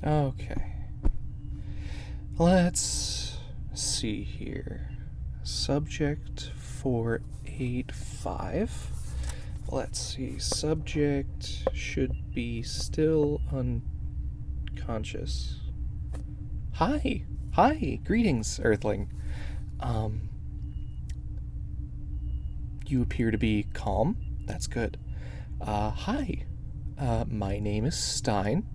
Okay. Let's see here. Subject 485. Let's see. Subject should be still unconscious. Hi. Hi. Greetings, Earthling. You appear to be calm. That's good. Hi. My name is Stein,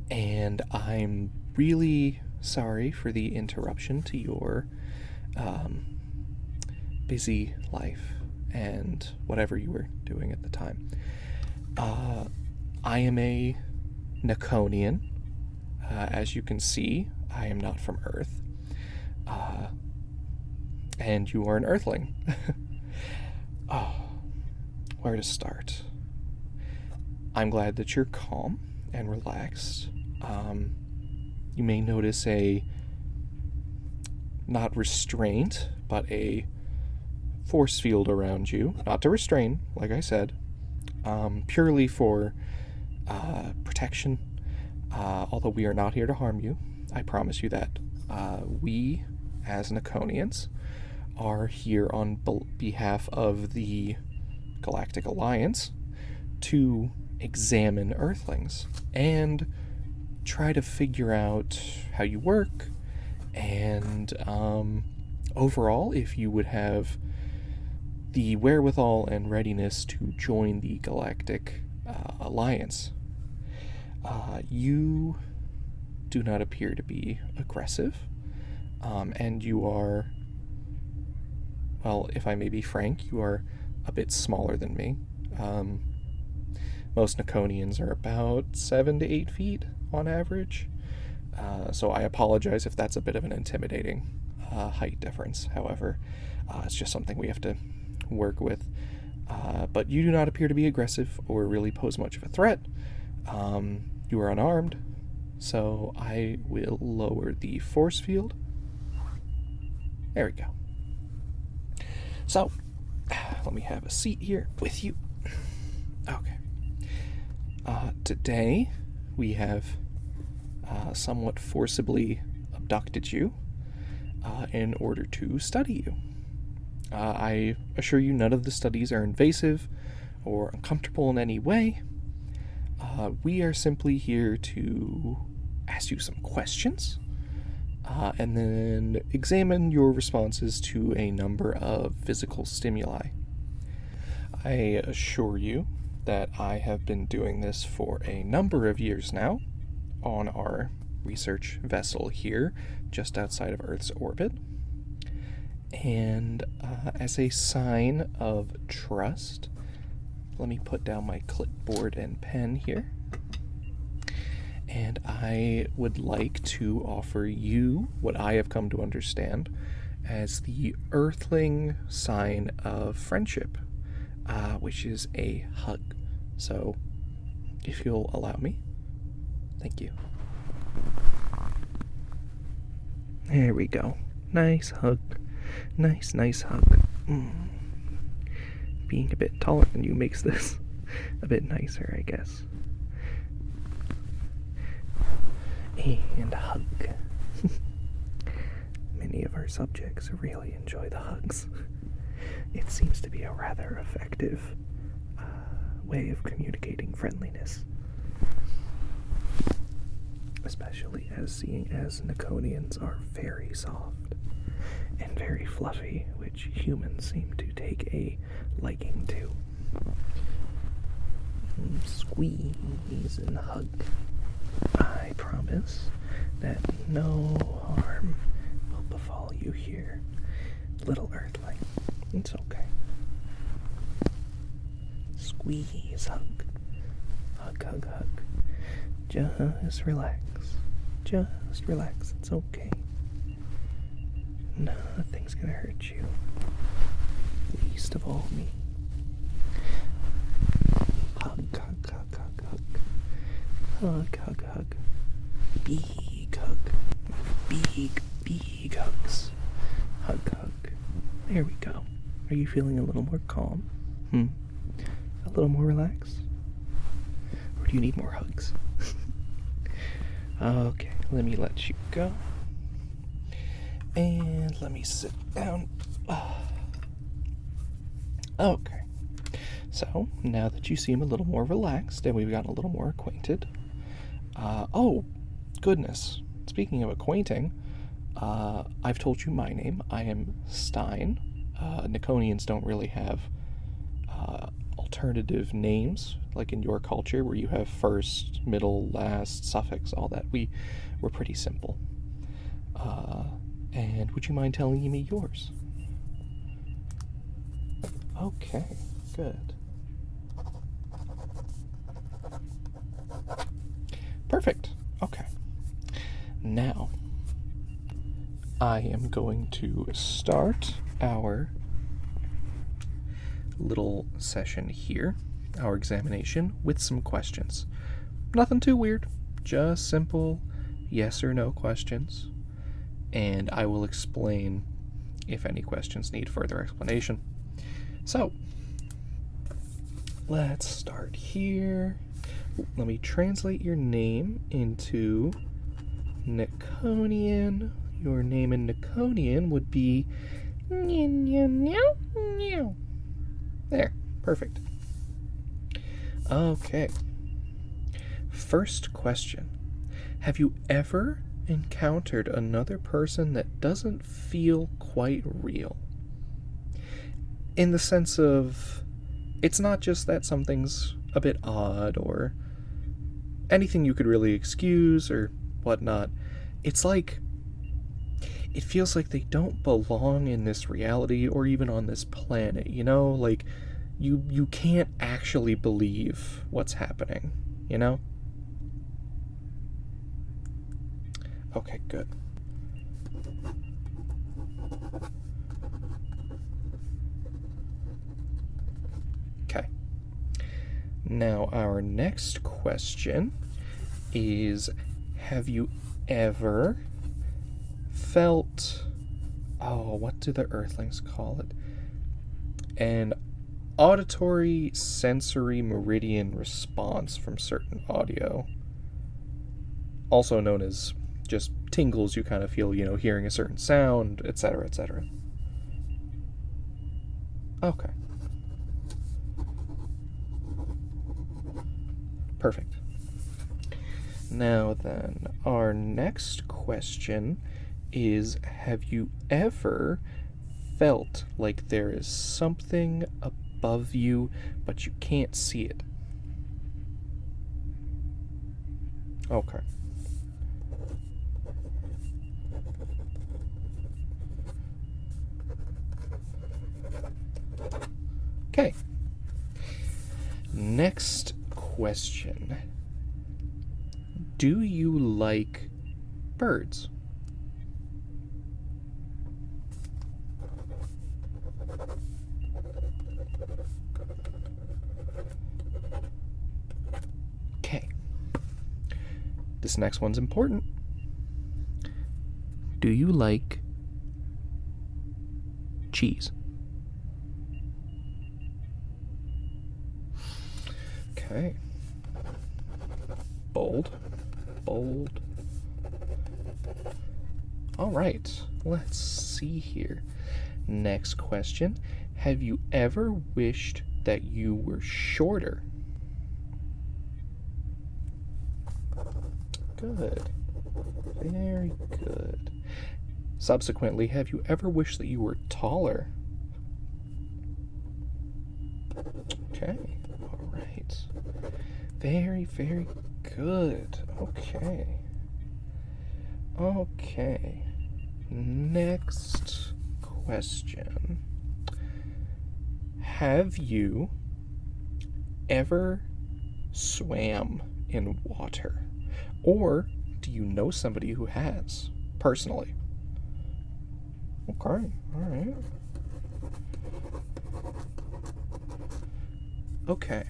and I'm really sorry for the interruption to your busy life and whatever you were doing at the time. I am a Nekonian. As you can see, I am not from Earth. And you are an Earthling. Oh, where to start? I'm glad that you're calm and relaxed. You may notice a, not restraint, but a force field around you. Not to restrain, like I said, purely for protection. Although we are not here to harm you, I promise you that. We, as Nekonians, are here on behalf of the Galactic Alliance to examine Earthlings and try to figure out how you work and overall if you would have the wherewithal and readiness to join the Galactic Alliance. You do not appear to be aggressive, and you are, well, if I may be frank, you are a bit smaller than me. Most Nekonians are about 7 to 8 feet on average, so I apologize if that's a bit of an intimidating height difference. However, it's just something we have to work with. But you do not appear to be aggressive or really pose much of a threat. You are unarmed, so I will lower the force field. There we go. So, let me have a seat here with you. Okay. Today, we have somewhat forcibly abducted you in order to study you. I assure you none of the studies are invasive or uncomfortable in any way. We are simply here to ask you some questions and then examine your responses to a number of physical stimuli. I assure you that I have been doing this for a number of years now on our research vessel here just outside of Earth's orbit. And as a sign of trust, let me put down my clipboard and pen here. And I would like to offer you what I have come to understand as the Earthling sign of friendship, which is a hug. So, if you'll allow me, thank you. There we go. Nice hug. Nice hug. Being a bit taller than you makes this a bit nicer, I guess. And hug. Many of our subjects really enjoy the hugs. It seems to be a rather effective way of communicating friendliness. Especially seeing as Nekonians are very soft and very fluffy, which humans seem to take a liking to. Squeeze and hug. I promise that no harm will befall you here, little Earthling. It's okay. Squeeze, hug. Hug. Just relax. Just relax. It's okay. Nothing's gonna hurt you. Least of all me. Hug. Hug. Big hug. Big hugs. Hug. There we go. Are you feeling a little more calm? A little more relaxed? Or do you need more hugs? Okay, let me let you go. And let me sit down. Okay. So, now that you seem a little more relaxed and we've gotten a little more acquainted. Oh, goodness. Speaking of acquainting, I've told you my name. I am Stein. Nekonians don't really have alternative names, like in your culture where you have first, middle, last, suffix, all that. We're pretty simple. And would you mind telling me yours? Okay, good. Perfect. Okay. Now, I am going to start our little session here, our examination, with some questions. Nothing too weird, just simple yes or no questions, and I will explain if any questions need further explanation. So, let's start here. Let me translate your name into Nekonian. Your name in Nekonian would be there, perfect. Okay. First question. Have you ever encountered another person that doesn't feel quite real? In the sense of, it's not just that something's a bit odd or anything you could really excuse or whatnot. It's like, it feels like they don't belong in this reality or even on this planet, you know? Like, you can't actually believe what's happening, you know? Okay, good. Okay. Now, our next question is, have you ever felt, what do the Earthlings call it? An auditory sensory meridian response from certain audio, also known as just tingles you kind of feel, hearing a certain sound, etc., etc. Okay. Perfect. Now then, our next question is, have you ever felt like there is something above you, but you can't see it? Okay. Okay. Next question. Do you like birds? Okay. This next one's important. Do you like cheese? Okay. Bold. All right, let's see here. Next question. Have you ever wished that you were shorter? Good. Very good. Subsequently, have you ever wished that you were taller? Okay. All right. Very, very good. Okay. Next question. Have you ever swam in water? Or do you know somebody who has, personally? Okay, all right. Okay.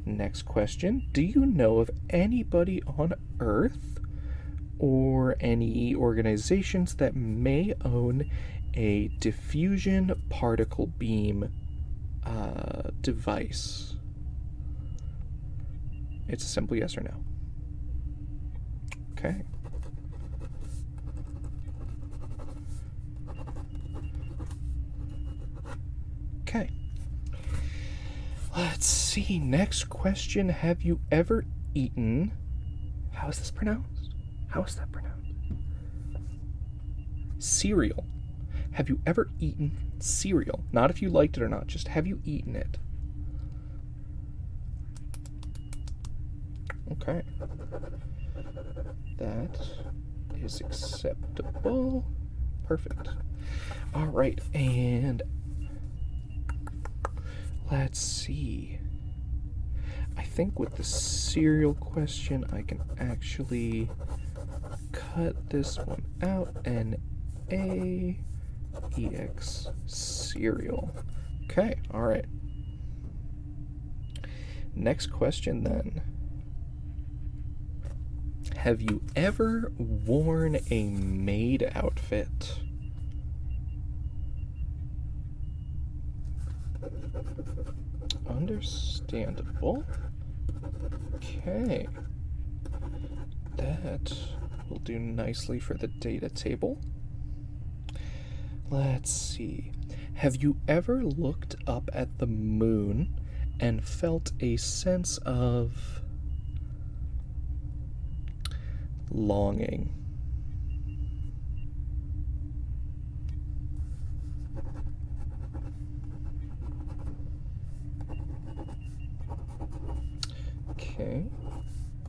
Next question. Do you know of anybody on Earth or any organizations that may own a diffusion particle beam device? It's a simple yes or no. Okay. Okay. Let's see. Next question. Have you ever eaten... How is this pronounced? How is that pronounced? Cereal. Have you ever eaten cereal? Not if you liked it or not, just have you eaten it? Okay. That is acceptable. Perfect. All right, and let's see. I think with the cereal question, I can actually cut this one out and EX cereal. Okay, all right. Next question then. Have you ever worn a maid outfit? Understandable. Okay. That will do nicely for the data table. Let's see. Have you ever looked up at the moon and felt a sense of longing? Okay.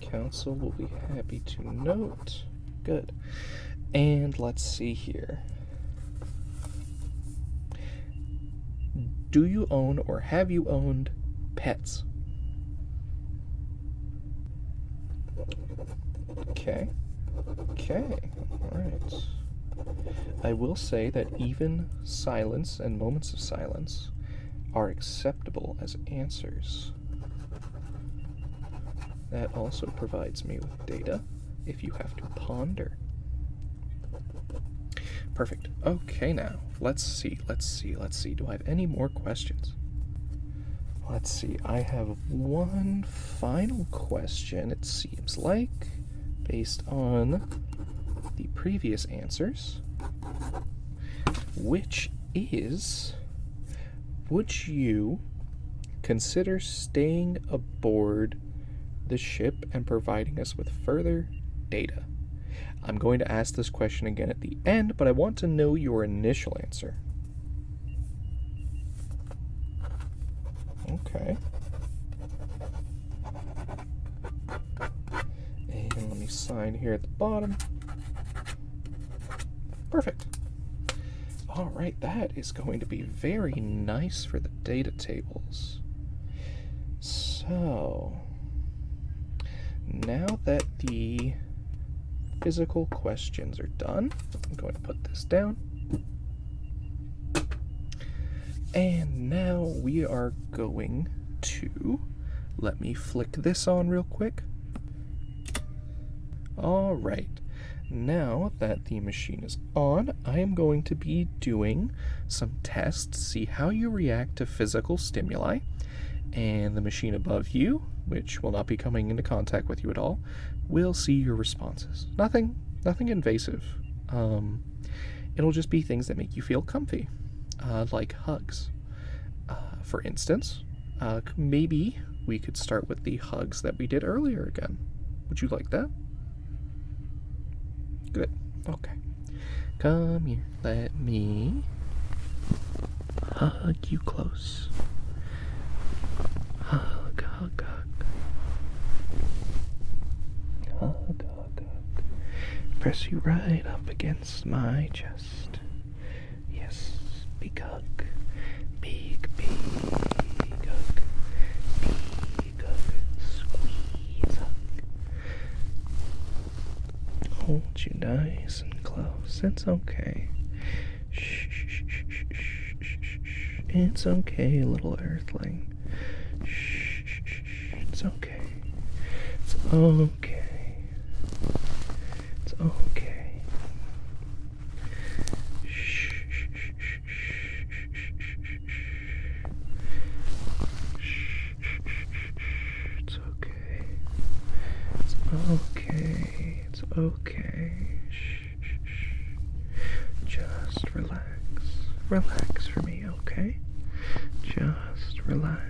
Council will be happy to note. Good. And let's see here. Do you own or have you owned pets? Okay. Okay. All right. I will say that even silence and moments of silence are acceptable as answers. That also provides me with data if you have to ponder. Perfect. Okay, now, let's see. Do I have any more questions? Let's see. I have one final question, it seems like, based on the previous answers, which is, would you consider staying aboard the ship and providing us with further data? I'm going to ask this question again at the end, but I want to know your initial answer. Okay. And let me sign here at the bottom. Perfect. All right, that is going to be very nice for the data tables. So, now that the physical questions are done, I'm going to put this down. And now we are going to, let me flick this on real quick. All right. Now that the machine is on, I am going to be doing some tests, see how you react to physical stimuli, and the machine above you, which will not be coming into contact with you at all, will see your responses. Nothing invasive. It'll just be things that make you feel comfy, like hugs. For instance, maybe we could start with the hugs that we did earlier again. Would you like that? Good. Okay. Come here. Let me hug you close. Hug, hug, hug. Hug, hug, hug. Press you right up against my chest. Yes, big hug. Big, big hug. Big hug. Squeeze hug. Hold you nice and close. It's okay. Shh, shh, shh, shh, shh, shh, shh. It's okay, little earthling. Shh, shh, shh, shh. It's okay. It's okay. It's okay. Shh, shh, shh, shh, shh, shh. It's okay. It's okay. It's relax for me, okay? Just relax.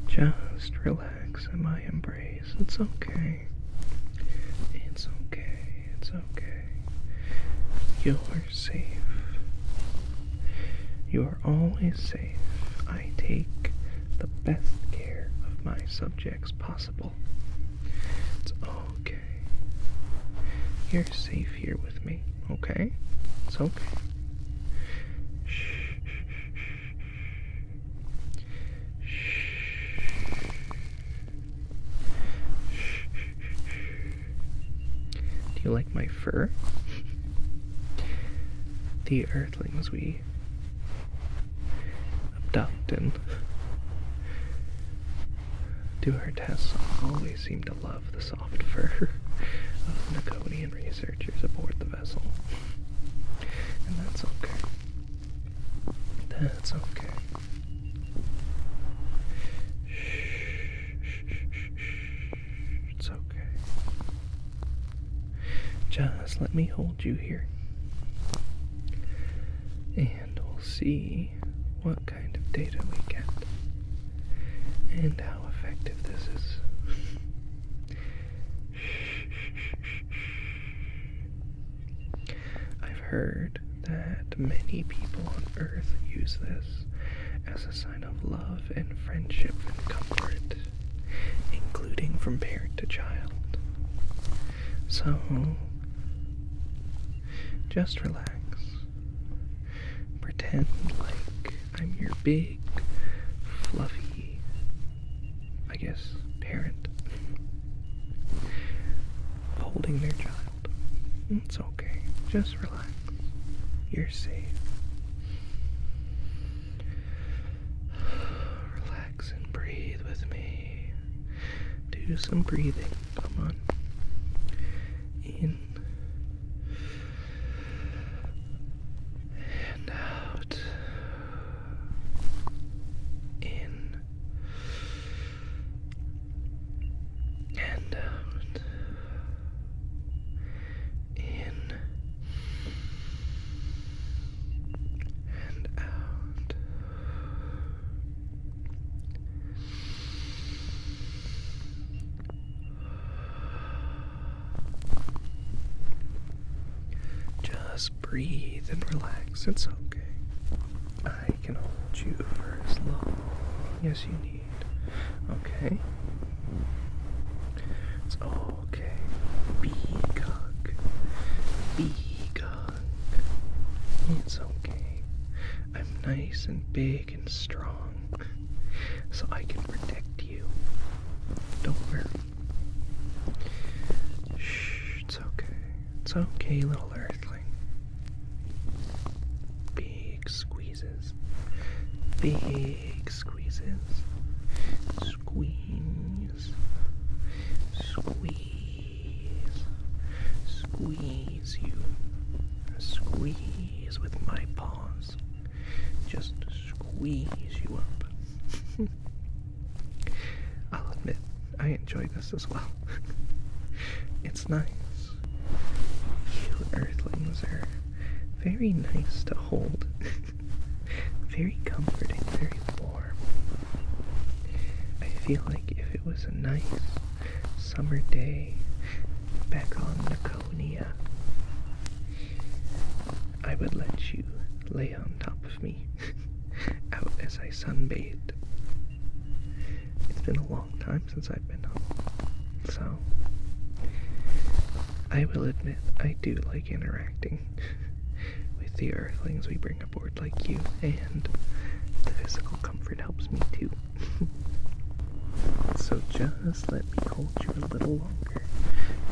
Just relax in my embrace. It's okay. It's okay. It's okay. You're safe. You're always safe. I take the best care of my subjects possible. It's okay. You're safe here with me, okay? It's okay. Shh. Do you like my fur? The earthlings we abduct and do our tests always seem to love the soft fur of Nekonian researchers aboard the vessel. And that's okay. That's okay. It's okay. Just let me hold you here. And we'll see what kind of data we get. And how effective this is. I've heard that many people on Earth use this as a sign of love and friendship and comfort, including from parent to child. So, just relax. Pretend like I'm your big, fluffy, I guess, parent, holding their child. It's okay. Just relax. You're safe. Relax and breathe with me. Do some breathing. Come on. In and out. In and out. In and out. Just breathe and relax. It's okay. I can hold you for as long as you need. Okay? It's okay. Big hug. Big hug. It's okay. I'm nice and big and strong, so I can protect you. Don't worry. Shh, it's okay. It's okay, little earthling. Big squeezes. Big squeezes. Squeeze. Squeeze. Squeeze you. Squeeze with my paws. Just squeeze you up. I'll admit, I enjoy this as well. It's nice. You earthlings are very nice to hold. Very comforting, very warm. I feel like if it was a nice summer day back on Nekonian, I would let you lay on top of me out as I sunbathed. It's been a long time since I've been home, so I will admit I do like interacting with the earthlings we bring aboard like you, and the physical comfort helps me too. So just let me hold you a little longer,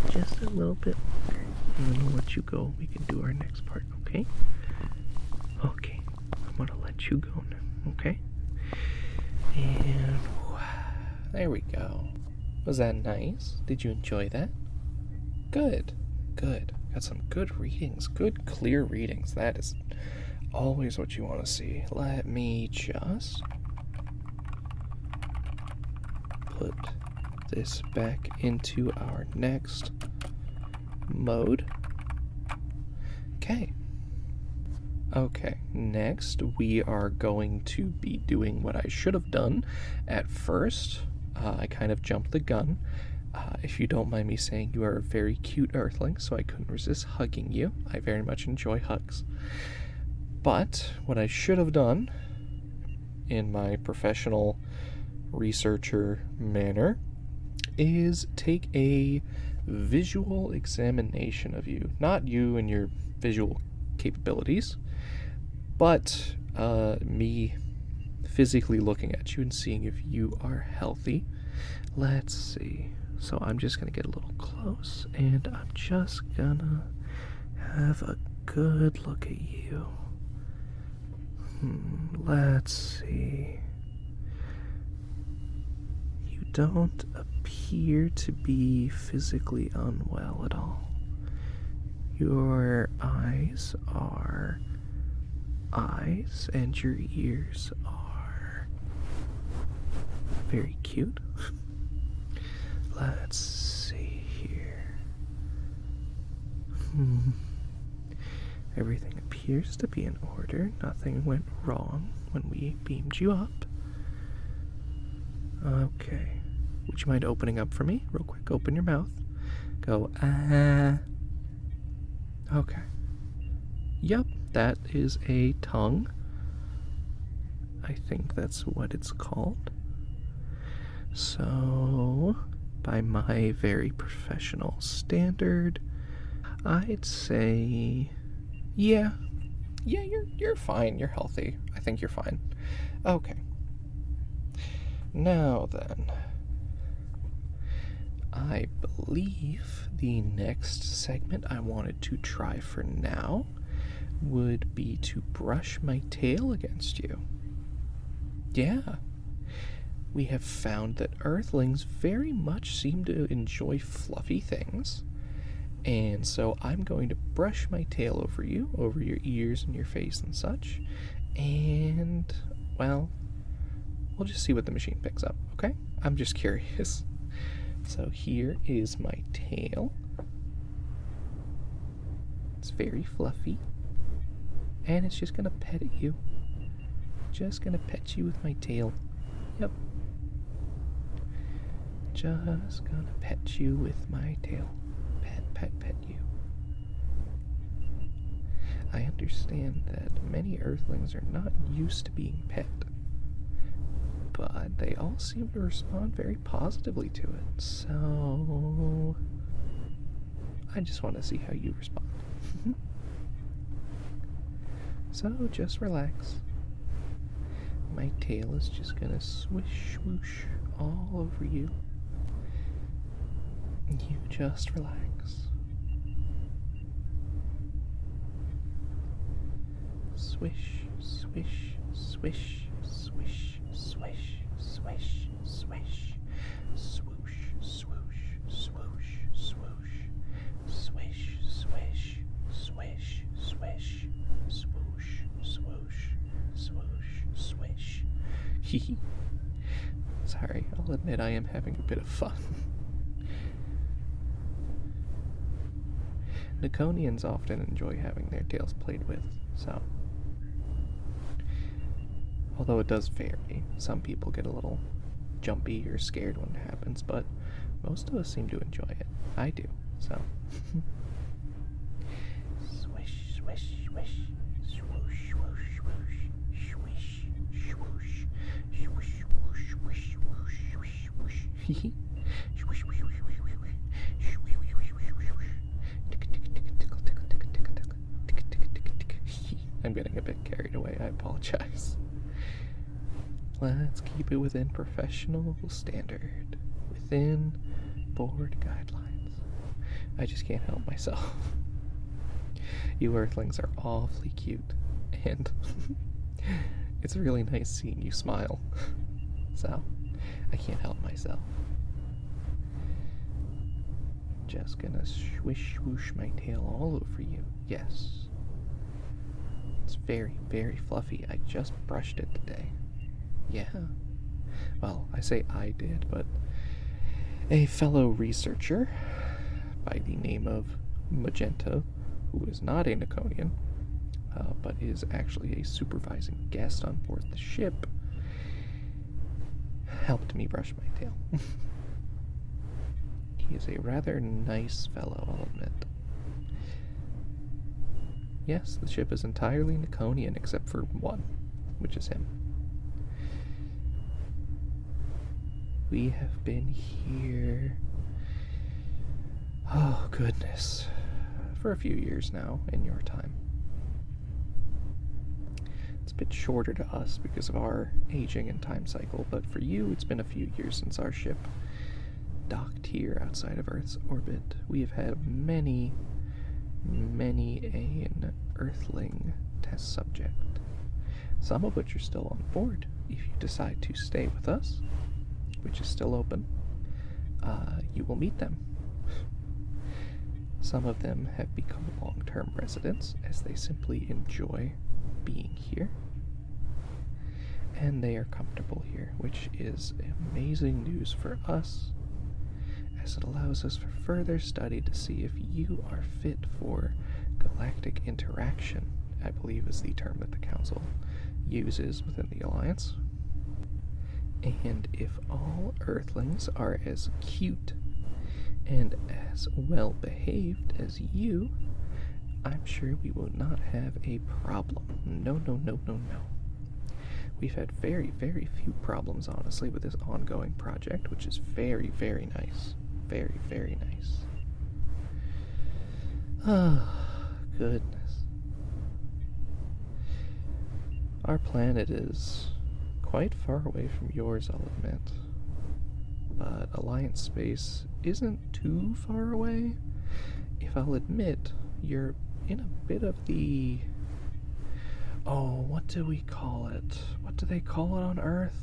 just a little bit longer, and then we'll let you go. We can do our next part, okay? Okay, I'm gonna let you go now, okay? And there we go. Was that nice? Did you enjoy that? Good, good. Got some good readings, good clear readings. That is always what you want to see. Let me just put this back into our next mode. Okay. Okay, next we are going to be doing what I should have done at first. I kind of jumped the gun. If you don't mind me saying, you are a very cute earthling, so I couldn't resist hugging you. I very much enjoy hugs. But what I should have done, in my professional researcher manner, is take a visual examination of you. Not you and your visual capabilities, but me physically looking at you and seeing if you are healthy. Let's see. So I'm just going to get a little close, and I'm just going to have a good look at you. Let's see. You don't appear to be physically unwell at all. Your eyes are eyes, and your ears are very cute. Let's see here. Everything appears to be in order. Nothing went wrong when we beamed you up. Okay. Would you mind opening up for me? Real quick, open your mouth. Go, ah. Okay. Yep, that is a tongue. I think that's what it's called. So, by my very professional standard, I'd say, yeah, you're fine. You're healthy. I think you're fine. Okay. Now then, I believe the next segment I wanted to try for now would be to brush my tail against you. Yeah. We have found that Earthlings very much seem to enjoy fluffy things, and so I'm going to brush my tail over you, over your ears and your face and such, and, well, we'll just see what the machine picks up, okay? I'm just curious. So here is my tail. It's very fluffy, and it's just gonna pet at you. Just gonna pet you with my tail. Yep. Just gonna pet you with my tail. Pet you. I understand that many Earthlings are not used to being pet, but they all seem to respond very positively to it, so I just want to see how you respond. So just relax. My tail is just gonna swish swoosh all over you. You just relax. Swish, swish, swish, swish, swish, swish, swish, swoosh, swoosh, swoosh, swoosh, swish, swish, swish, swish, swoosh, swoosh, swoosh, swish. Hee. Sorry, I'll admit I am having a bit of fun. Nekonians often enjoy having their tails played with, so. Although it does vary. Some people get a little jumpy or scared when it happens, but most of us seem to enjoy it. I do, so. Swish, swish, swish, swoosh, swoosh, swoosh, swish, swoosh, swoosh, swoosh, swoosh, swoosh, swoosh. I'm getting a bit carried away, I apologize. Let's keep it within professional standard, within board guidelines. I just can't help myself. You Earthlings are awfully cute, and it's really nice seeing you smile. So, I can't help myself. Just gonna swish swoosh my tail all over you. Yes. It's very, very fluffy. I just brushed it today. Yeah. Well, I say I did, but a fellow researcher by the name of Magenta, who is not a Nekonian, but is actually a supervising guest on board the ship, helped me brush my tail. He is a rather nice fellow, I'll admit. Yes, the ship is entirely Nekonian except for one, which is him. We have been here, oh goodness, for a few years now in your time. It's a bit shorter to us because of our aging and time cycle, but for you it's been a few years since our ship docked here outside of Earth's orbit. We have had many an Earthling test subject, some of which are still on board if you decide to stay with us, which is still open. You will meet them. Some of them have become long-term residents as they simply enjoy being here, and they are comfortable here, which is amazing news for us, as it allows us for further study to see if you are fit for galactic interaction, I believe is the term that the Council uses within the Alliance. And if all Earthlings are as cute and as well behaved as you, I'm sure we will not have a problem. No. We've had very few problems, honestly, with this ongoing project, which is very nice. Very nice. Oh, goodness. Our planet is quite far away from yours, I'll admit. But Alliance space isn't too far away. If I'll admit, you're in a bit of the... Oh, what do we call it? What do they call it on Earth?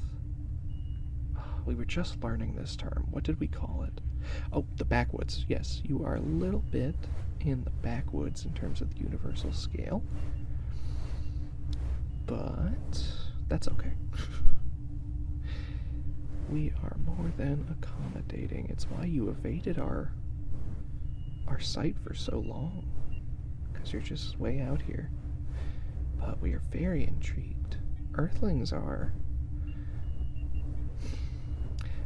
We were just learning this term. What did we call it? Oh, the backwoods. Yes, you are a little bit in the backwoods in terms of the universal scale. But that's okay. We are more than accommodating. It's why you evaded our site for so long, because you're just way out here. But we are very intrigued. Earthlings are...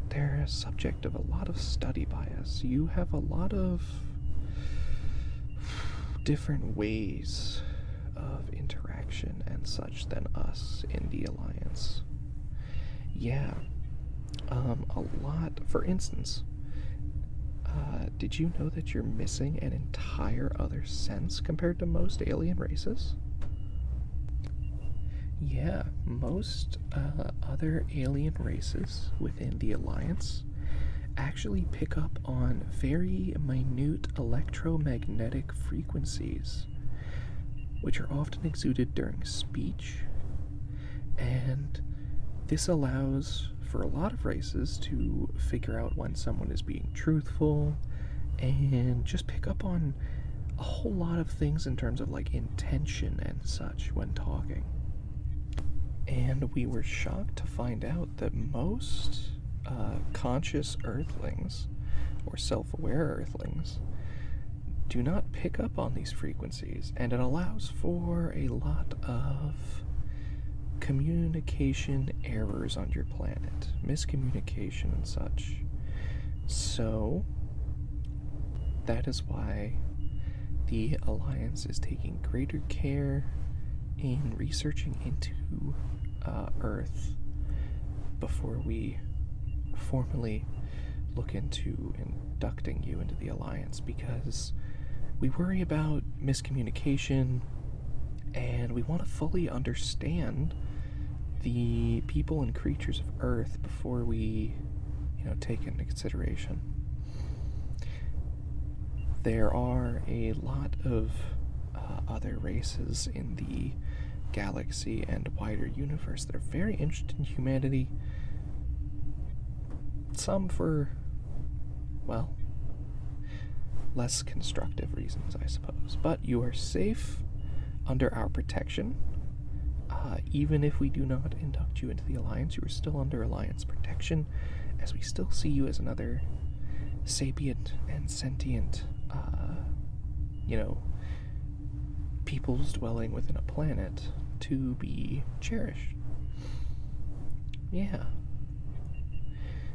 they're a subject of a lot of study by us. You have a lot of different ways of interaction and such than us in the Alliance. Yeah. A lot. For instance, did you know that you're missing an entire other sense compared to most alien races? Yeah, most other alien races within the Alliance actually pick up on very minute electromagnetic frequencies, which are often exuded during speech, and this allows for a lot of races to figure out when someone is being truthful and just pick up on a whole lot of things in terms of like intention and such when talking. And we were shocked to find out that most conscious Earthlings, or self-aware Earthlings, do not pick up on these frequencies, and it allows for a lot of communication errors on your planet, miscommunication and such. So that is why the Alliance is taking greater care in researching into Earth before we formally look into inducting you into the Alliance, because we worry about miscommunication and we want to fully understand the people and creatures of Earth before we, take it into consideration. There are a lot of other races in the galaxy and wider universe that are very interested in humanity. Some for, well, less constructive reasons, I suppose. But you are safe under our protection. Even if we do not induct you into the Alliance, you are still under Alliance protection, as we still see you as another sapient and sentient, peoples dwelling within a planet to be cherished. Yeah.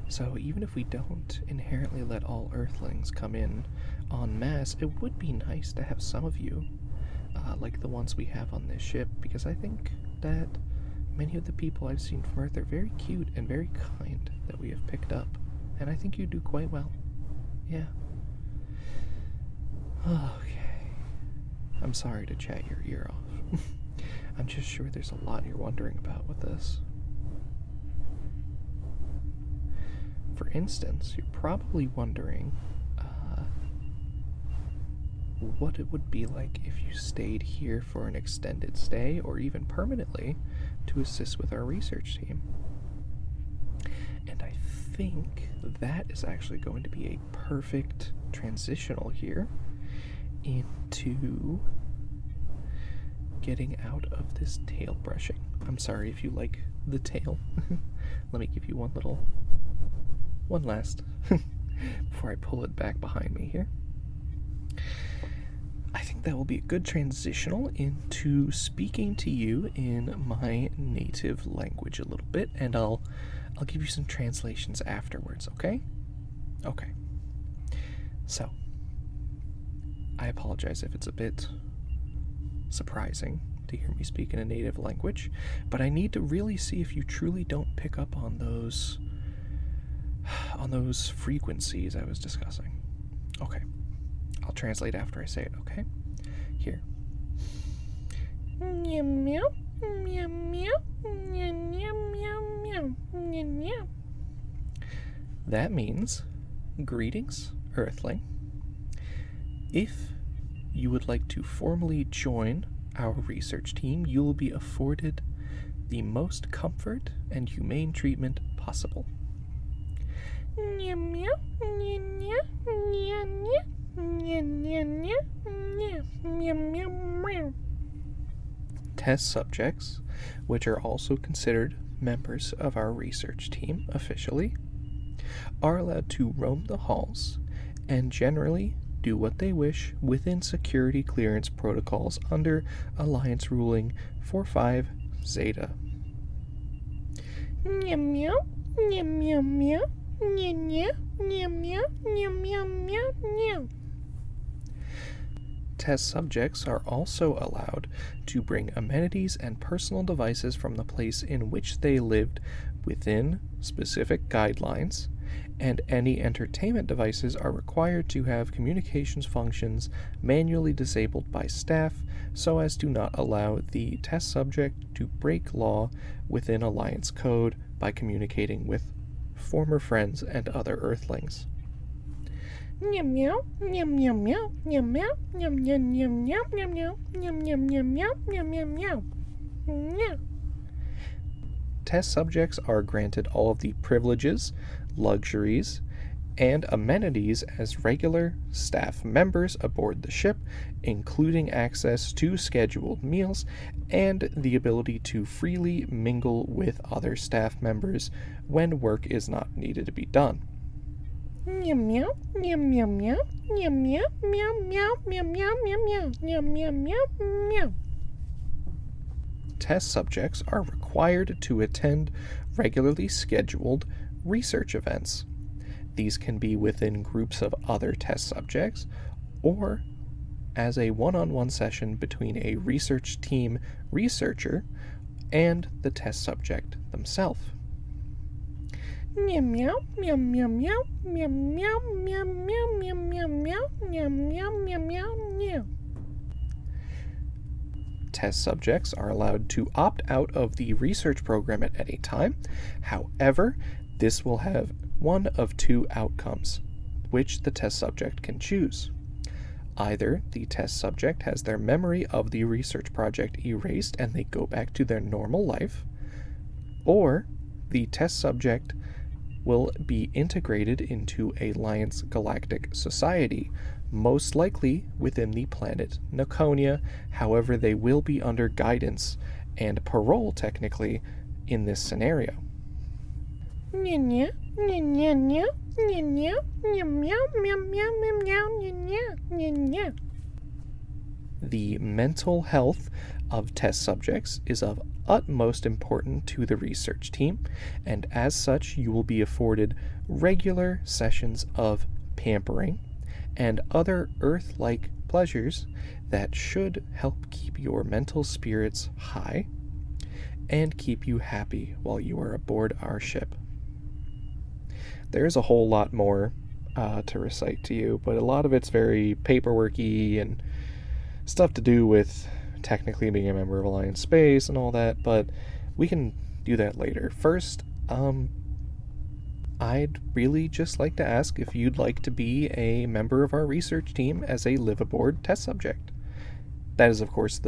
So even if we don't inherently let all Earthlings come in en masse, it would be nice to have some of you, like the ones we have on this ship, because I think that many of the people I've seen from Earth are very cute and very kind that we have picked up, and I think you do quite well. Yeah. Okay. I'm sorry to chat your ear off. I'm just sure there's a lot you're wondering about with this. For instance, you're probably wondering what it would be like if you stayed here for an extended stay or even permanently to assist with our research team. And I think that is actually going to be a perfect transitional here into getting out of this tail brushing. I'm sorry if you like the tail. Let me give you one last before I pull it back behind me here. I think that will be a good transitional into speaking to you in my native language a little bit, and I'll give you some translations afterwards, okay? Okay. So, I apologize if it's a bit surprising to hear me speak in a native language, but I need to really see if you truly don't pick up on those frequencies I was discussing. Okay. I'll translate after I say it, okay? Here. Meow meow meow meow meow meow meow meow. That means, greetings, Earthling. If you would like to formally join our research team, you will be afforded the most comfort and humane treatment possible. Meow meow meow meow meow meow. Test subjects, which are also considered members of our research team officially, are allowed to roam the halls and generally do what they wish within security clearance protocols under Alliance ruling 45 Zeta. Meow meow meow meow meow meow meow meow meow meow meow meow. Test subjects are also allowed to bring amenities and personal devices from the place in which they lived within specific guidelines, and any entertainment devices are required to have communications functions manually disabled by staff so as to not allow the test subject to break law within Alliance code by communicating with former friends and other Earthlings. Meow meow meow meow meow meow meow meow meow meow meow meow meow meow meow meow meow meow meow meow. Test subjects are granted all of the privileges, luxuries, and amenities as regular staff members aboard the ship, including access to scheduled meals and the ability to freely mingle with other staff members when work is not needed to be done. Meow meow meow meow meow meow meow meow meow meow meow meow meow meow meow meow. Test subjects are required to attend regularly scheduled research events. These can be within groups of other test subjects or as a one-on-one session between a research team researcher and the test subject themselves. Meow meow meow meow meow meow meow meow meow meow meow meow meow meow meow meow meow. Test subjects are allowed to opt out of the research program at any time. However, this will have one of two outcomes, which the test subject can choose. Either the test subject has their memory of the research project erased and they go back to their normal life, or the test subject will be integrated into a Alliance Galactic Society, most likely within the planet Nekonia. However, they will be under guidance and parole, technically, in this scenario. The mental health of test subjects is of utmost importance to the research team, and as such, you will be afforded regular sessions of pampering and other Earth-like pleasures that should help keep your mental spirits high and keep you happy while you are aboard our ship. There's a whole lot more to recite to you, but a lot of it's very paperworky and stuff to do with technically being a member of Alliance Space and all that, but we can do that later. First, I'd really just like to ask if you'd like to be a member of our research team as a live aboard test subject. That is, of course,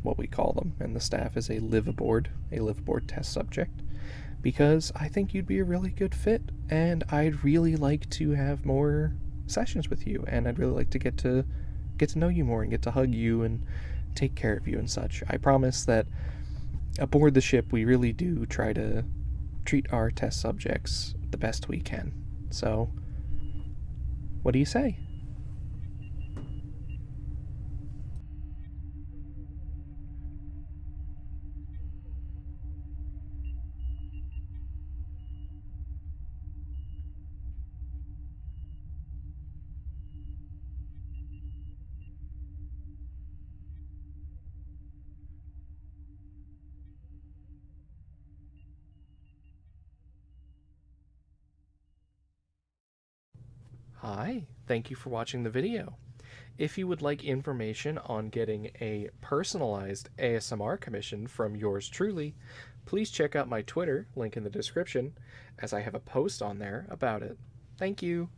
what we call them, and the staff is a live aboard test subject, because I think you'd be a really good fit, and I'd really like to have more sessions with you, and I'd really like to get to know you more and get to hug you and take care of you and such. I promise that aboard the ship we really do try to treat our test subjects the best we can. So, what do you say? Hi, thank you for watching the video. If you would like information on getting a personalized ASMR commission from yours truly, please check out my Twitter, link in the description, as I have a post on there about it. Thank you.